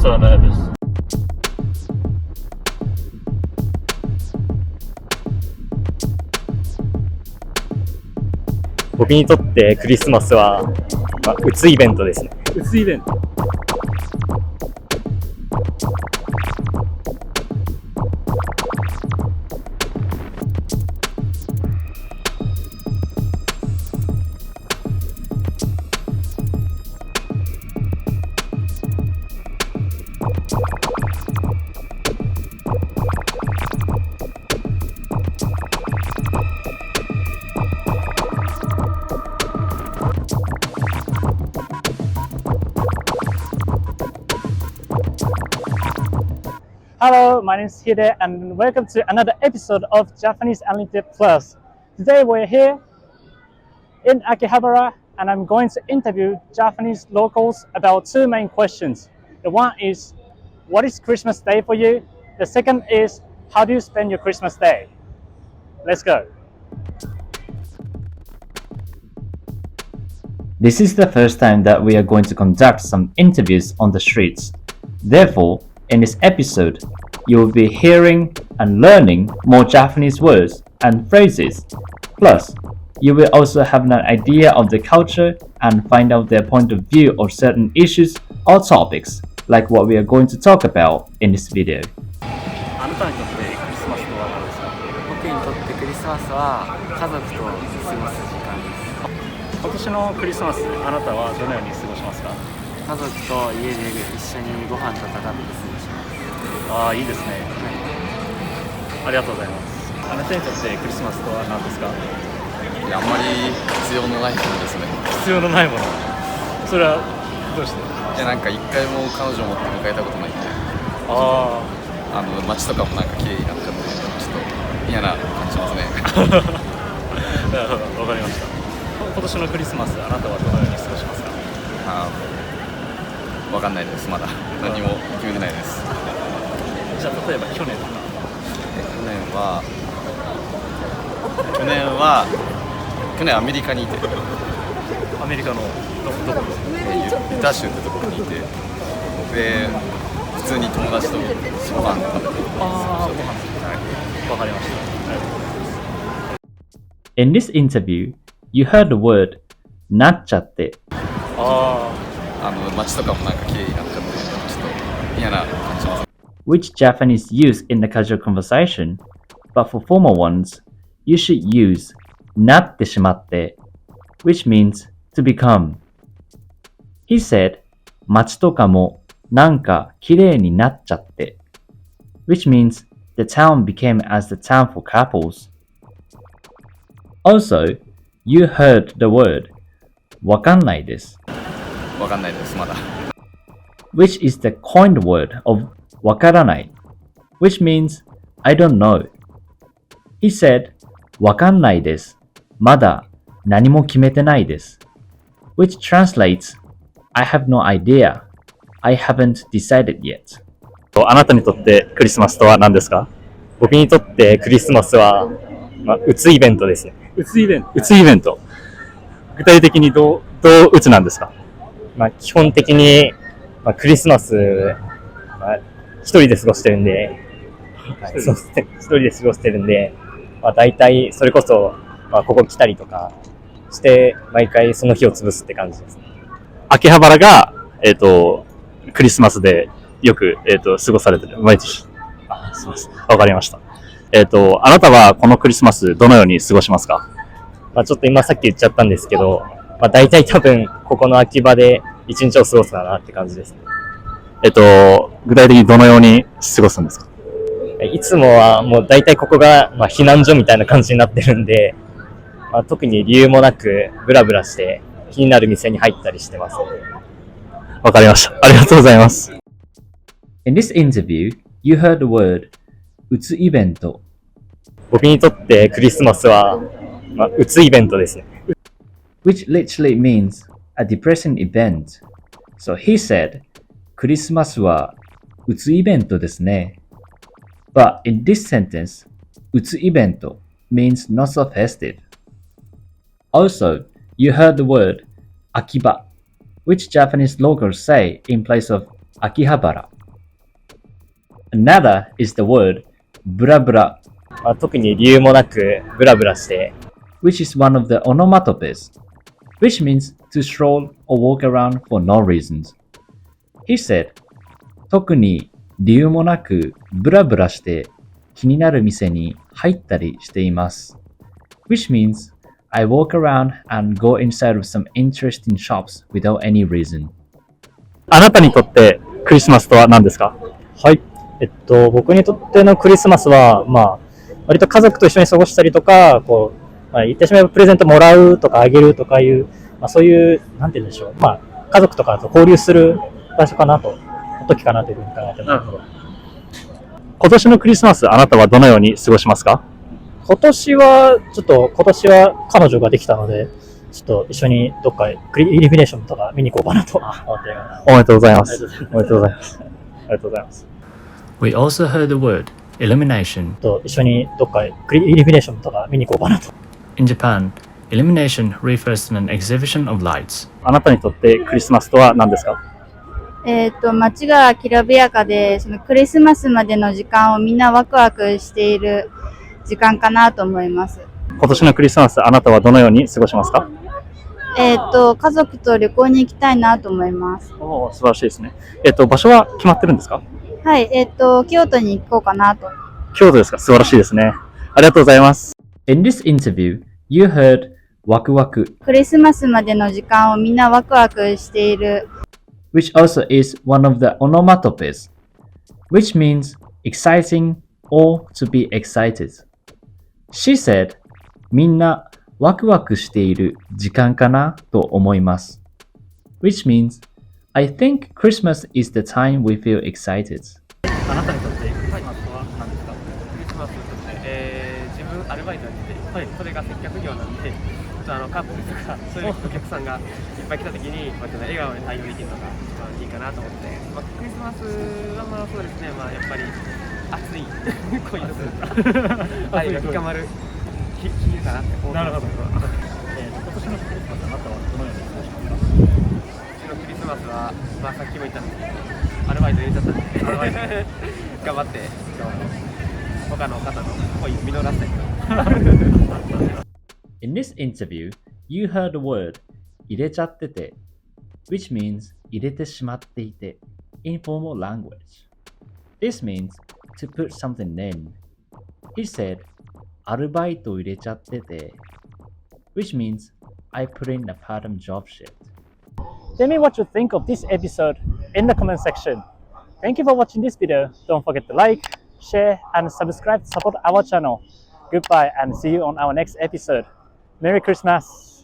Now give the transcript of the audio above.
so nervous. 僕にとってクリスマスは、うつイベントですね。うつイベント。Hello, my name is Hide and welcome to another episode of Japanese Unlimited Plus. Today we're here in Akihabara and I'm going to interview Japanese locals about two main questions. The one is, what is Christmas Day for you? The second is, how do you spend your Christmas Day? Let's go. This is the first time that we are going to conduct some interviews on the streets. Therefore, in this episode, you will be hearing and learning more Japanese words and phrases. Plus, you will also have an idea of the culture and find out their point of view of certain issues or topics, like what we are going to talk about in this video. あなたにとってクリスマスとは何ですか？僕にとってクリスマスは家族と過ごす時間です。今年のクリスマス、あなたはどのように過ごしますか？家族と家で一緒にご飯とか食べて過ごします。ああ、いいですね。ありがとうございます。あなたにとってクリスマスとは何ですか？いや、あんまり必要のないものですね。必要のないもの。それはどうして？いや、なんか一回も彼女を持って迎えたことないんで、あ街とかもなんか綺麗になっちゃって、ちょっと嫌な感じしますね。なるほど、わかりました。今年のクリスマス、あなたはどのように過ごしますか？わかんないです、まだ。何も決めてないです。じゃあ、例えば去年とか。去年アメリカにいて、アメリカのどこユタ州ってところにいて、で、普通に友達とご飯食べて、ああ、ご飯。わかりました。In this interview, you heard the word なっちゃって。街とかもなんか綺麗になっちゃって、ちょっと嫌な感じします。which Japanese use in the casual conversation, but for formal ones, you should use なってしまって, which means to become. He said, 街とかもなんか綺麗になっちゃって, which means the town became as the town for couples. Also, you heard the word わかんないです。わかんないです、まだ。which is the coined word of わからない, which means I don't know. He said, わかんないです。まだ何も決めてないです。which translates, I have no idea. I haven't decided yet. あなたにとってクリスマスとは何ですか？僕にとってクリスマスは、うつイベントですね。うつイベント。うつイベント。具体的にどううつなんですか？基本的に、クリスマス、一人で過ごしてるんで、そうですね、一人で過ごしてるんで、大体それこそ、ここ来たりとかして、毎回その日を潰すって感じです。秋葉原が、クリスマスでよく、過ごされてる。毎年。すみません。わかりました。あなたはこのクリスマスどのように過ごしますか？ちょっと今さっき言っちゃったんですけど、大体多分ここの秋葉で一日を過ごすかなって感じですね。具体的にどのように過ごすんですか？いつもはもう大体ここが、避難所みたいな感じになってるんで、特に理由もなくブラブラして気になる店に入ったりしてます。わかりました。ありがとうございます。In this interview, you heard the word うつイベント. 僕にとってクリスマスは、うつイベントですね。which literally means a depressing event. So he said, クリスマスはうつイベントですね. But in this sentence, うつイベント means not so festive. Also, you heard the word 秋葉, which Japanese locals say in place of Akihabara. Another is the word ブラブラ、まあ、特に理由もなくブラブラして、which is one of the onomatopeias, which means to stroll or walk around for no reasons. He said, 特に理由もなくブラブラして気になる店に入ったりしています。Which means I walk around and go inside of some interesting shops without any reason. あなたにとってクリスマスとは何ですか？はい。僕にとってのクリスマスは、まあ、割と家族と一緒に過ごしたりとか、こう、まあ、言ってしまえばプレゼントもらうとかあげるとかいう、まあ、そういう、なんて言うんでしょう。まあ、家族とかと交流する場所かなと、時かなというふうに考えてます。今年のクリスマス、あなたはどのように過ごしますか？今年は彼女ができたので、ちょっと一緒にどっかイルミネーションとか見に行こうかなと思っています。おめでとうございます。おめでとうございます。ありがとうございます。We also heard the word illumination. 一緒にどっかイルミネーションとか見に行こうかなと。In Japan, illumination refers to an exhibition of lights. あなたにとってクリスマスとは何ですか？街がきらびやかで、そのクリスマスまでの時間をみんなワクワクしている時間かなと思います。今年のクリスマス、あなたはどのように過ごしますか？家族と旅行に行きたいなと思います。おー、素晴らしいですね。場所は決まってるんですか？はい、京都に行こうかなと。京都ですか？素晴らしいですね。ありがとうございます。In this interview, you heard ワクワク、クリスマスまでの時間をみんなワクワクしている。which also is one of the onomatopoeias, which means exciting or to be excited. She said, みんなワクワクしている時間かなと思います。which means, I think Christmas is the time we feel excited. あなたにとってクリスマスとは何ですか？クリスマス自分アルバイトやってて、それが接客業なんで、カップルとかそういうお客さんがいっぱい来た時に、笑顔で対応できるのが一番いいかなと思って、クリスマスはそうですね、やっぱり熱い恋とか愛が深まる日かなって思ってます。なるほど。今年のクリスマスあなたはどのように過ごしますか？今年のクリスマスは、さっきも言ったんですけど、アルバイト入れちゃったんで頑張って他の方の恋を実らせたいと。In this interview, you heard the word 入れちゃってて which means 入れてしまっていて in formal language. This means to put something in. He said アルバイト入れちゃってて which means I put in a part-time job shift. Tell me what you think of this episode in the comment section. Thank you for watching this video. Don't forget to like, share, and subscribe to support our channel. Goodbye and see you on our next episode. Merry Christmas!